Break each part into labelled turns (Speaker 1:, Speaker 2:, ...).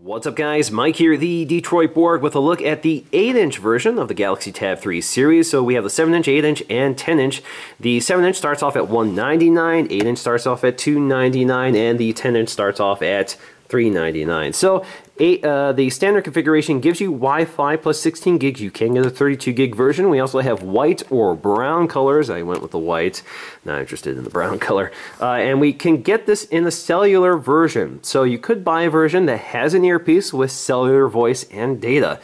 Speaker 1: What's up guys, Mike here, the Detroit Board, with a look at the 8-inch version of the Galaxy Tab 3 series. So we have the 7-inch, 8-inch, and 10-inch. The 7-inch starts off at $199, 8-inch starts off at $299, and the 10-inch starts off at $399. So the standard configuration gives you Wi-Fi plus 16 gigs. You can get a 32 gig version. We also have white or brown colors. I went with the white, not interested in the brown color. And we can get this in a cellular version. So you could buy a version that has an earpiece with cellular voice and data.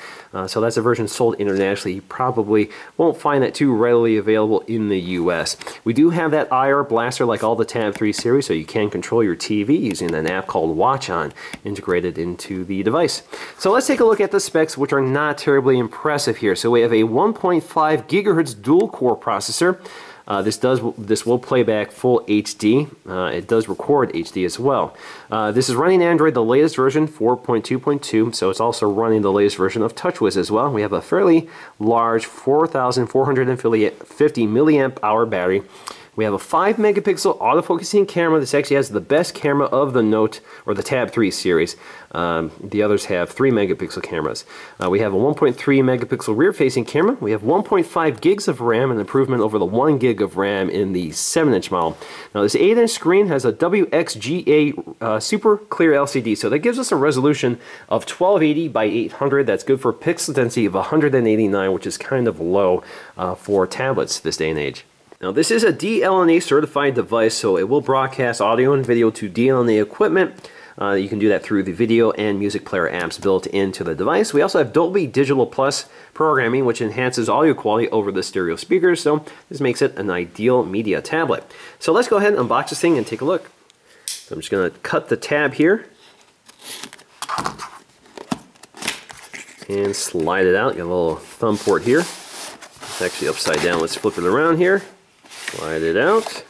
Speaker 1: So that's a version sold internationally. You probably won't find that too readily available in the US. We do have that IR blaster like all the Tab 3 series, so you can control your TV using an app called Watch On integrated into the device. So let's take a look at the specs, which are not terribly impressive here. So we have a 1.5 gigahertz dual core processor. This will play back full HD. It does record HD as well. This is running Android, the latest version, 4.2.2, so it's also running the latest version of TouchWiz as well. We have a fairly large 4,450 milliamp hour battery. We have a 5 megapixel autofocusing camera. This actually has the best camera of the Note or the Tab 3 series. The others have 3 megapixel cameras. We have a 1.3 megapixel rear facing camera. We have 1.5 gigs of RAM, an improvement over the 1 gig of RAM in the 7-inch model. Now this 8-inch screen has a WXGA super clear LCD, so that gives us a resolution of 1280 by 800. That's good for pixel density of 189, which is kind of low for tablets this day and age. Now this is a DLNA certified device, so it will broadcast audio and video to DLNA equipment. You can do that through the video and music player apps built into the device. We also have Dolby Digital Plus programming, which enhances audio quality over the stereo speakers, so this makes it an ideal media tablet. So let's go ahead and unbox this thing and take a look. So I'm just going to cut the tab here and slide it out. You have a little thumb port here. It's actually upside down. Let's flip it around here. Slide it out.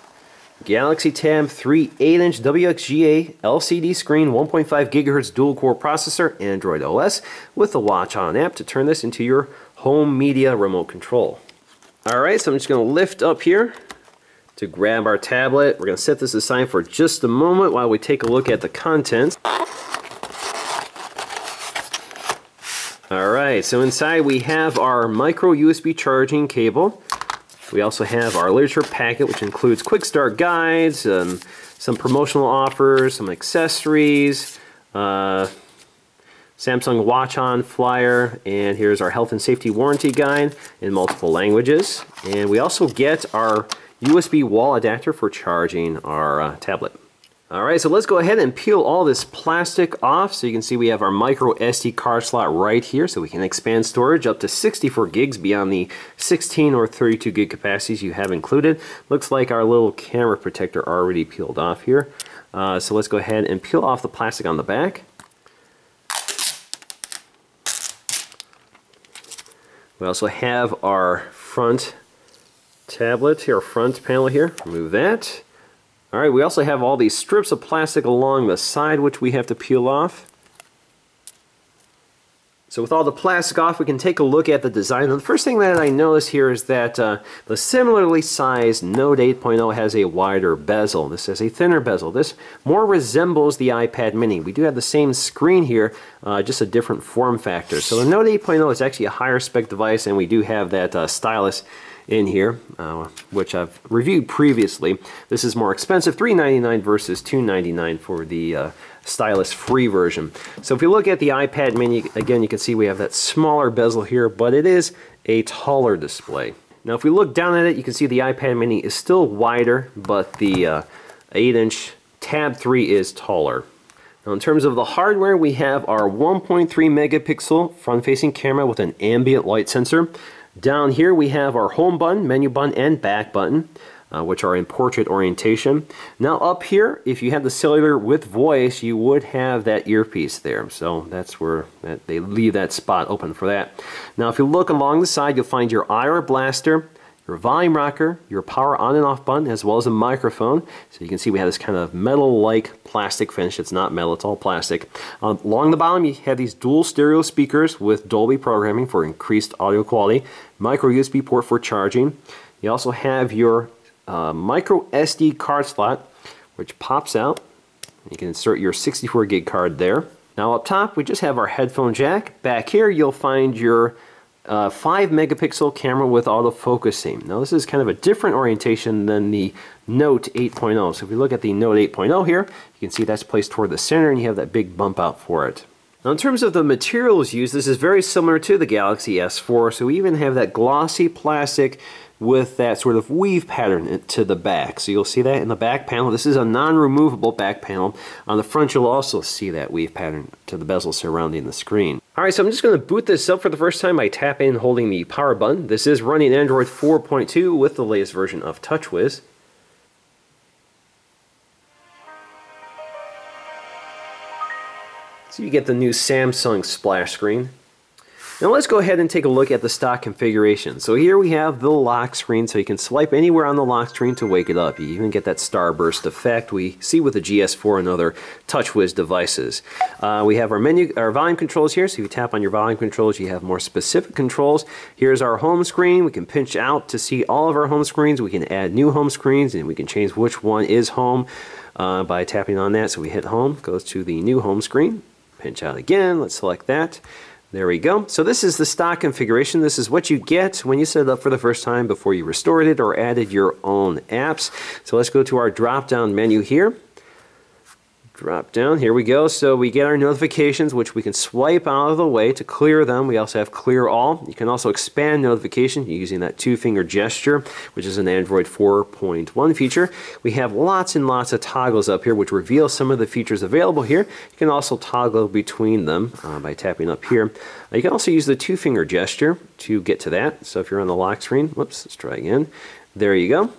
Speaker 1: Galaxy Tab 3 8-inch WXGA LCD screen, 1.5 gigahertz dual-core processor, Android OS, with the Watch On app to turn this into your home media remote control. Alright, so I'm just going to lift up here to grab our tablet. We're going to set this aside for just a moment while we take a look at the contents. Alright, so inside we have our micro USB charging cable. We also have our literature packet, which includes quick start guides, some promotional offers, some accessories, Samsung Watch On flyer, and here's our health and safety warranty guide in multiple languages. And we also get our USB wall adapter for charging our tablet. Alright, so let's go ahead and peel all this plastic off. So you can see we have our micro SD card slot right here, so we can expand storage up to 64 gigs beyond the 16 or 32 gig capacities you have included. Looks like our little camera protector already peeled off here. So let's go ahead and peel off the plastic on the back. We also have our front tablet here, front panel here. Remove that. Alright, we also have all these strips of plastic along the side which we have to peel off. So with all the plastic off, we can take a look at the design. And the first thing that I notice here is that the similarly sized Note 8.0 has a wider bezel. This has a thinner bezel. This more resembles the iPad mini. We do have the same screen here, just a different form factor. So the Note 8.0 is actually a higher spec device, and we do have that stylus in here, which I've reviewed previously. This is more expensive, $399 versus $299 for the stylus-free version. So if you look at the iPad mini, again, you can see we have that smaller bezel here, but it is a taller display. Now if we look down at it, you can see the iPad mini is still wider, but the 8-inch Tab 3 is taller. Now in terms of the hardware, we have our 1.3 megapixel front-facing camera with an ambient light sensor. Down here we have our home button, menu button, and back button, which are in portrait orientation. Now up here, if you have the cellular with voice, you would have that earpiece there. So that's where they leave that spot open for that. Now if you look along the side, you'll find your IR blaster, your volume rocker, your power on and off button, as well as a microphone. So you can see we have this kind of metal-like plastic finish. It's not metal, it's all plastic. Along the bottom, you have these dual stereo speakers with Dolby programming for increased audio quality, micro USB port for charging. You also have your micro SD card slot, which pops out. You can insert your 64 gig card there. Now up top we just have our headphone jack. Back here you'll find your 5 megapixel camera with autofocusing. Now this is kind of a different orientation than the Note 8.0. So if we look at the Note 8.0 here, you can see that's placed toward the center and you have that big bump out for it. Now in terms of the materials used, this is very similar to the Galaxy S4. So we even have that glossy plastic with that sort of weave pattern to the back. So you'll see that in the back panel. This is a non-removable back panel. On the front you'll also see that weave pattern to the bezel surrounding the screen. Alright, so I'm just going to boot this up for the first time by tapping and holding the power button. This is running Android 4.2 with the latest version of TouchWiz. So you get the new Samsung splash screen. Now let's go ahead and take a look at the stock configuration. So here we have the lock screen, so you can swipe anywhere on the lock screen to wake it up. You even get that starburst effect we see with the GS4 and other TouchWiz devices. We have our volume controls here, so if you tap on your volume controls you have more specific controls. Here's our home screen. We can pinch out to see all of our home screens. We can add new home screens and we can change which one is home by tapping on that. So we hit home, goes to the new home screen. Pinch out again, let's select that. There we go. So this is the stock configuration. This is what you get when you set it up for the first time before you restored it or added your own apps. So let's go to our drop-down menu here. Drop down, here we go. So we get our notifications, which we can swipe out of the way to clear them. We also have clear all. You can also expand notifications using that 2-finger gesture, which is an Android 4.1 feature. We have lots and lots of toggles up here, which reveal some of the features available here. You can also toggle between them by tapping up here. You can also use the 2-finger gesture to get to that. So if you're on the lock screen, whoops, let's try again. There you go.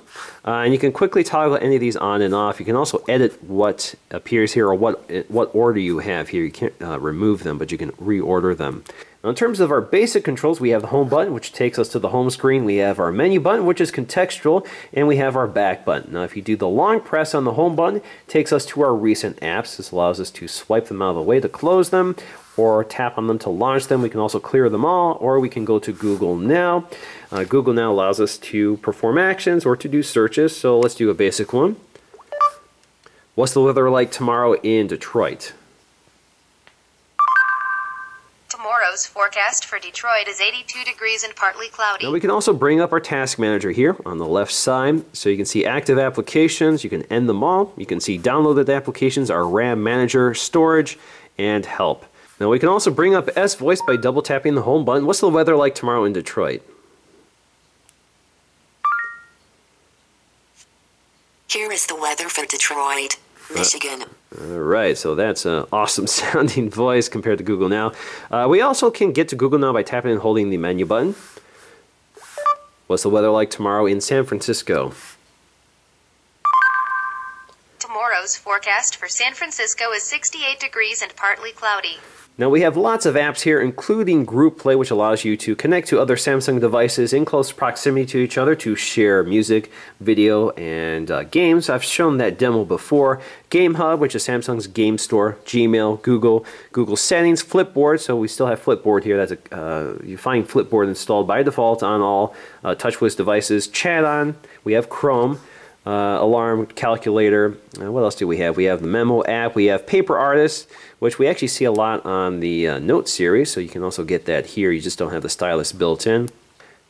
Speaker 1: And you can quickly toggle any of these on and off. You can also edit what appears here or what order you have here. You can't remove them, but you can reorder them. Now in terms of our basic controls, we have the home button, which takes us to the home screen. We have our menu button, which is contextual, and we have our back button. Now if you do the long press on the home button, it takes us to our recent apps. This allows us to swipe them out of the way to close them, or tap on them to launch them. We can also clear them all, or we can go to Google Now. Google Now allows us to perform actions or to do searches, so let's do a basic one. What's the weather like tomorrow in Detroit?
Speaker 2: Tomorrow's forecast for Detroit is 82 degrees and partly cloudy.
Speaker 1: Now we can also bring up our task manager here on the left side, so you can see active applications, you can end them all, you can see downloaded applications, our RAM manager, storage, and help. Now we can also bring up S-Voice by double tapping the home button. What's the weather like tomorrow in Detroit?
Speaker 3: Here is the weather for Detroit, Michigan.
Speaker 1: Alright, so that's an awesome sounding voice compared to Google Now. We also can get to Google Now by tapping and holding the menu button. What's the weather like tomorrow in San Francisco?
Speaker 2: Tomorrow's forecast for San Francisco is 68 degrees and partly cloudy.
Speaker 1: Now we have lots of apps here, including Group Play, which allows you to connect to other Samsung devices in close proximity to each other to share music, video, and games. I've shown that demo before. Game Hub, which is Samsung's game store, Gmail, Google Settings, Flipboard. So we still have Flipboard here. That's you find Flipboard installed by default on all TouchWiz devices. Chat on. We have Chrome. Alarm, calculator, what else do we have? We have the Memo app, we have Paper Artist, which we actually see a lot on the Note series, so you can also get that here, you just don't have the stylus built in.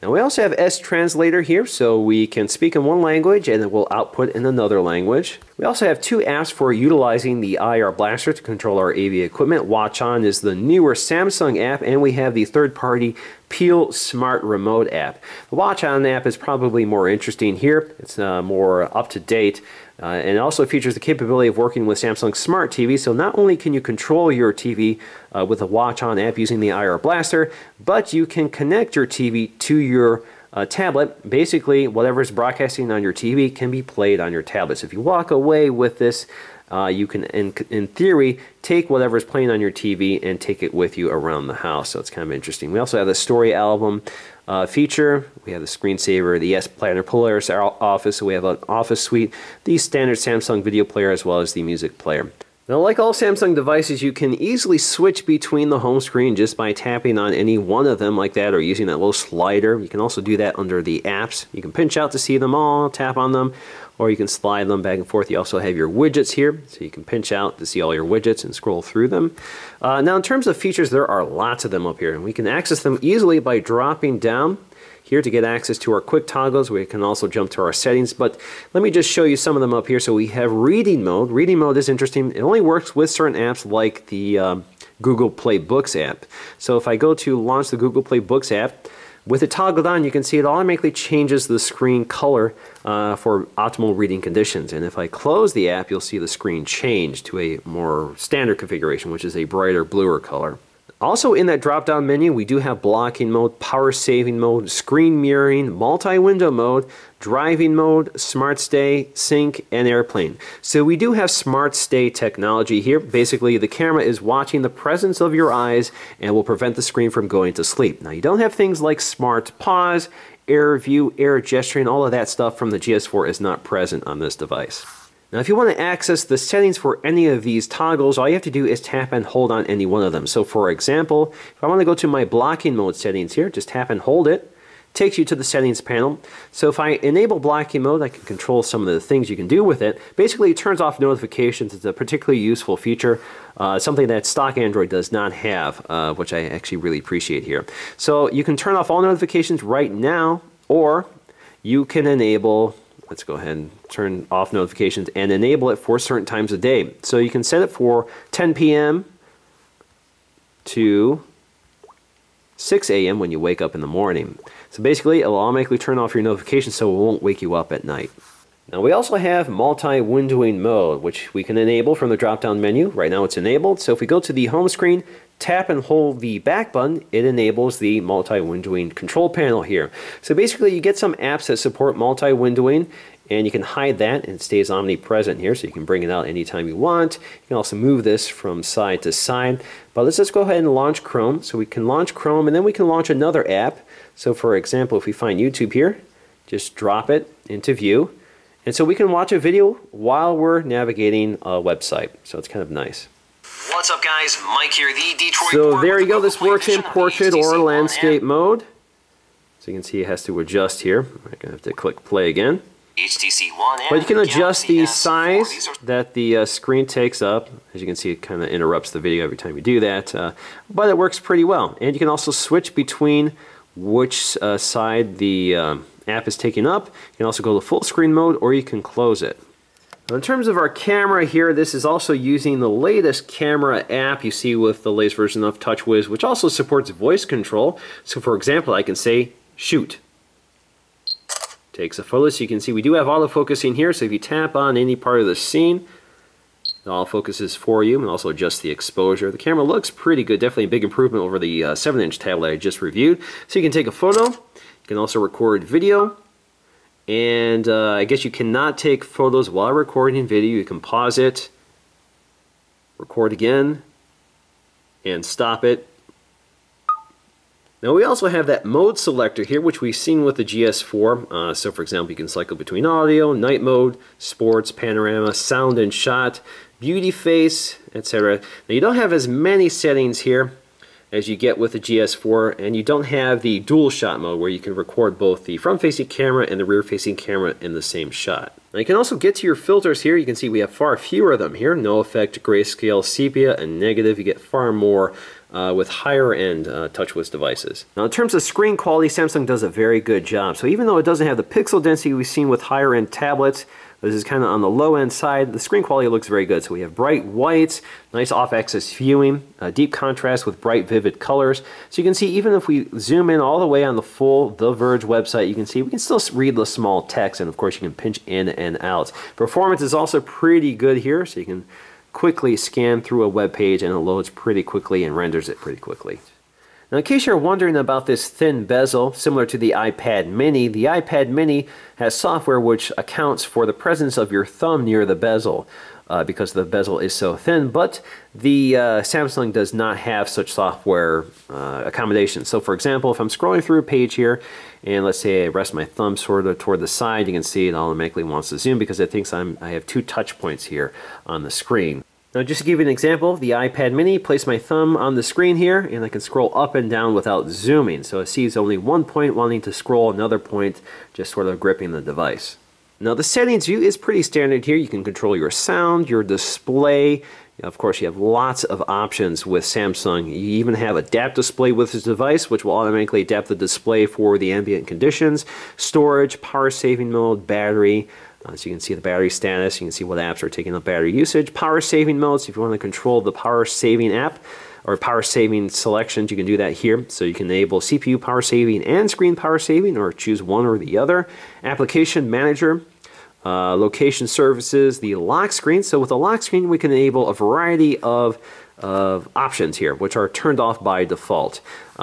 Speaker 1: Now we also have S-Translator here, so we can speak in one language and it will output in another language. We also have two apps for utilizing the IR blaster to control our AV equipment. Watch On is the newer Samsung app, and we have the third-party Peel Smart Remote app. The Watch On app is probably more interesting here. It's more up-to-date. And it also features the capability of working with Samsung Smart TV, so not only can you control your TV with the Watch On app using the IR Blaster, but you can connect your TV to your tablet. Basically, whatever is broadcasting on your TV can be played on your tablet. So if you walk away with this, you can, in theory, take whatever is playing on your TV and take it with you around the house. So it's kind of interesting. We also have the Story Album feature. We have the screensaver, the S Planner Polaris Office. So we have an Office suite, the standard Samsung video player, as well as the music player. Now, like all Samsung devices, you can easily switch between the home screen just by tapping on any one of them like that, or using that little slider. You can also do that under the apps. You can pinch out to see them all, tap on them, or you can slide them back and forth. You also have your widgets here, so you can pinch out to see all your widgets and scroll through them. Now, in terms of features, there are lots of them up here, and we can access them easily by dropping down here to get access to our quick toggles. We can also jump to our settings, but let me just show you some of them up here. So we have reading mode. Reading mode is interesting. It only works with certain apps like the Google Play Books app. So if I go to launch the Google Play Books app, with it toggled on, you can see it automatically changes the screen color for optimal reading conditions. And if I close the app, you'll see the screen change to a more standard configuration, which is a brighter, bluer color. Also in that drop-down menu, we do have blocking mode, power saving mode, screen mirroring, multi-window mode, driving mode, smart stay, sync, and airplane. So we do have smart stay technology here. Basically, the camera is watching the presence of your eyes and will prevent the screen from going to sleep. Now, you don't have things like smart pause, air view, air gesturing, all of that stuff from the GS4 is not present on this device. Now, if you want to access the settings for any of these toggles, all you have to do is tap and hold on any one of them. So for example, if I want to go to my blocking mode settings here, just tap and hold it. Takes you to the settings panel. So if I enable blocking mode, I can control some of the things you can do with it. Basically, it turns off notifications. It's a particularly useful feature, something that stock Android does not have, which I actually really appreciate here. So you can turn off all notifications right now, or you can enable, let's go ahead and turn off notifications and enable it for certain times of day. So you can set it for 10 p.m. to 6 a.m. when you wake up in the morning. So basically, it'll automatically turn off your notifications so it won't wake you up at night. Now we also have multi-windowing mode, which we can enable from the drop-down menu. Right now it's enabled. So if we go to the home screen, tap and hold the back button, it enables the multi-windowing control panel here. So basically you get some apps that support multi-windowing, and you can hide that and it stays omnipresent here, so you can bring it out anytime you want. You can also move this from side to side. But let's just go ahead and launch Chrome. So we can launch Chrome and then we can launch another app. So for example, if we find YouTube here, just drop it into view. And so we can watch a video while we're navigating a website. So it's kind of nice.
Speaker 4: What's up, guys? Mike here, the Detroit.
Speaker 1: So there you go. This works in portrait or landscape mode. So you can see it has to adjust here. I'm going to have to click play again.
Speaker 4: HTC One.
Speaker 1: But you can adjust the size that the screen takes up. As you can see, it kind of interrupts the video every time you do that. But it works pretty well. And you can also switch between which side the app is taking up. You can also go to full screen mode, or you can close it. Now, in terms of our camera here, this is also using the latest camera app you see with the latest version of TouchWiz, which also supports voice control. So for example, I can say, shoot. Takes a photo, so you can see we do have autofocusing here, so if you tap on any part of the scene, it autofocuses for you, and also adjust the exposure. The camera looks pretty good, definitely a big improvement over the 7-inch tablet I just reviewed. So you can take a photo, you can also record video, and I guess you cannot take photos while recording video. You can pause it, record again, and stop it. Now we also have that mode selector here, which we've seen with the GS4. So for example, you can cycle between audio, night mode, sports, panorama, sound and shot, beauty face, etc. Now you don't have as many settings here as you get with the GS4, and you don't have the dual shot mode where you can record both the front-facing camera and the rear-facing camera in the same shot. Now you can also get to your filters here. You can see we have far fewer of them here. No effect, grayscale, sepia, and negative. You get far more with higher-end TouchWiz devices. Now in terms of screen quality, Samsung does a very good job. So even though it doesn't have the pixel density we've seen with higher-end tablets, this is kind of on the low-end side, the screen quality looks very good. So we have bright whites, nice off-axis viewing, deep contrast with bright, vivid colors. So you can see even if we zoom in all the way on the full The Verge website, you can see we can still read the small text, and of course you can pinch in and out. Performance is also pretty good here, so you can quickly scan through a web page and it loads pretty quickly and renders it pretty quickly. Now in case you're wondering about this thin bezel, similar to the iPad mini has software which accounts for the presence of your thumb near the bezel because the bezel is so thin, but the Samsung does not have such software accommodations. So for example, if I'm scrolling through a page here, and let's say I rest my thumb sort of toward the side, you can see it automatically wants to zoom because it thinks I have 2 touch points here on the screen. Now just to give you an example, the iPad mini, place my thumb on the screen here and I can scroll up and down without zooming. So it sees only one point wanting to scroll, another point just sort of gripping the device. Now the settings view is pretty standard here. You can control your sound, your display. Of course, you have lots of options with Samsung. You even have adapt display with this device, which will automatically adapt the display for the ambient conditions, storage, power saving mode, battery. So you can see the battery status, you can see what apps are taking up battery usage, power saving modes. If you want to control the power saving app or power saving selections, you can do that here. So you can enable CPU power saving and screen power saving, or choose one or the other. Application manager. Location services, the lock screen. So with the lock screen, we can enable a variety of options here, which are turned off by default.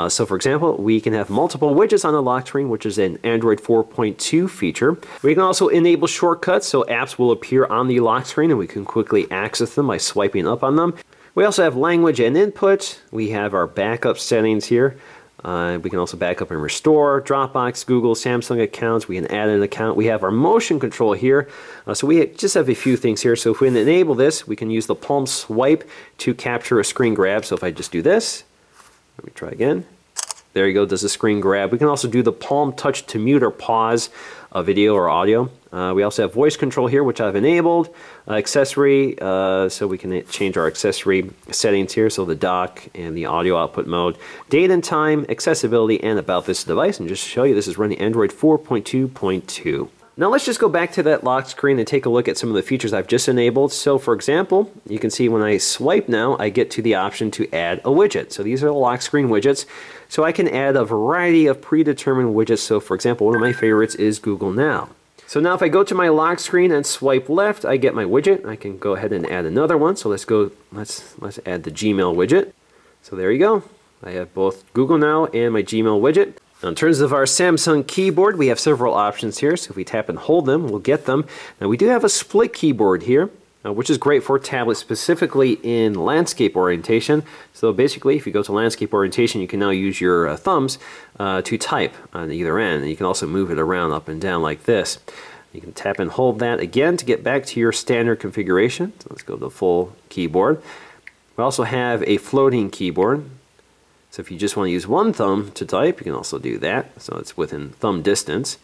Speaker 1: So for example, we can have multiple widgets on the lock screen, which is an Android 4.2 feature. We can also enable shortcuts, so apps will appear on the lock screen and we can quickly access them by swiping up on them. We also have language and input. We have our backup settings here. We can also back up and restore Dropbox, Google, Samsung accounts. We can add an account. We have our motion control here. So we just have a few things here. So if we enable this, we can use the palm swipe to capture a screen grab. So if I just do this, let me try again. There you go, does a screen grab. We can also do the palm touch to mute or pause a video or audio. We also have voice control here, which I've enabled. Accessory, so we can change our accessory settings here, so the dock and the audio output mode. Date and time, accessibility, and about this device. And just to show you, this is running Android 4.2.2. Now let's just go back to that lock screen and take a look at some of the features I've just enabled. So for example, you can see when I swipe now, I get to the option to add a widget. So these are the lock screen widgets. So I can add a variety of predetermined widgets. So for example, one of my favorites is Google Now. So now if I go to my lock screen and swipe left, I get my widget. I can go ahead and add another one. So let's add the Gmail widget. So there you go. I have both Google Now and my Gmail widget. Now in terms of our Samsung keyboard, we have several options here. So if we tap and hold them, we'll get them. Now we do have a split keyboard here, which is great for tablets, specifically in landscape orientation. So basically, if you go to landscape orientation, you can now use your thumbs to type on either end. And you can also move it around up and down like this. You can tap and hold that again to get back to your standard configuration. So let's go to the full keyboard. We also have a floating keyboard. So if you just want to use one thumb to type, you can also do that. So it's within thumb distance.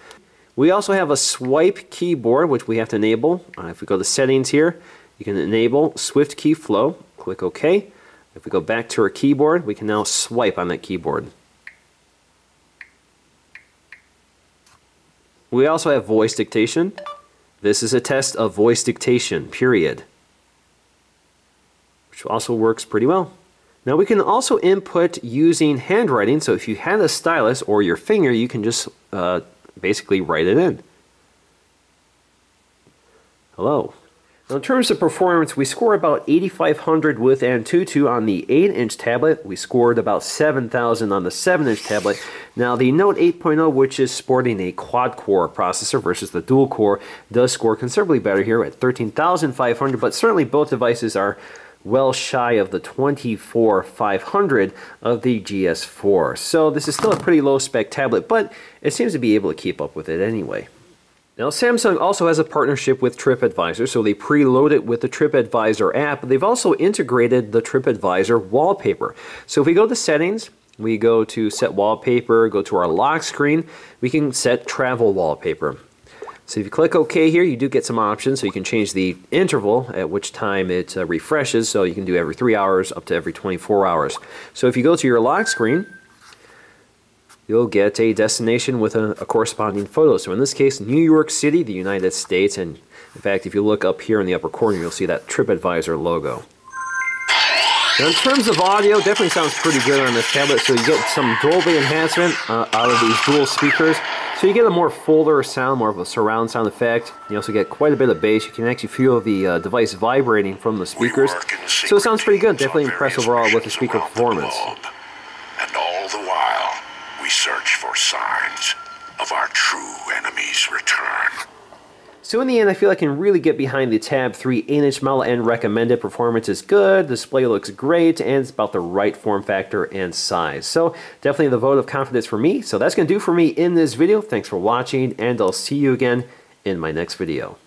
Speaker 1: We also have a swipe keyboard, which we have to enable. If we go to settings here, you can enable swift key flow. Click OK. If we go back to our keyboard, we can now swipe on that keyboard. We also have voice dictation. This is a test of voice dictation, period, which also works pretty well. Now we can also input using handwriting. So if you had a stylus or your finger, you can just basically write it in. Hello. Now in terms of performance, we score about 8,500 with Antutu on the 8-inch tablet. We scored about 7,000 on the 7-inch tablet. Now the Note 8.0, which is sporting a quad-core processor versus the dual-core, does score considerably better here at 13,500, but certainly both devices are well shy of the 24,500 of the GS4. So this is still a pretty low spec tablet, but it seems to be able to keep up with it anyway. Now Samsung also has a partnership with TripAdvisor, so they preload it with the TripAdvisor app, but they've also integrated the TripAdvisor wallpaper. So if we go to settings, we go to set wallpaper, go to our lock screen, we can set travel wallpaper. So if you click OK here, you do get some options. So you can change the interval at which time it refreshes. So you can do every 3 hours up to every 24 hours. So if you go to your lock screen, you'll get a destination with a corresponding photo. So in this case, New York City, the United States. And in fact, if you look up here in the upper corner, you'll see that TripAdvisor logo. Now in terms of audio, definitely sounds pretty good on this tablet. So you get some Dolby enhancement out of these dual speakers. So you get a more fuller sound, more of a surround sound effect. You also get quite a bit of bass. You can actually feel the device vibrating from the speakers. So it sounds pretty good. Definitely impressed overall with the speaker performance.
Speaker 5: And all the while, we search for signs of our true enemy's return.
Speaker 1: So in the end, I feel I can really get behind the Tab 3 8-inch model and recommend it. Performance is good, display looks great, and it's about the right form factor and size. So definitely the vote of confidence for me. So that's going to do for me in this video. Thanks for watching, and I'll see you again in my next video.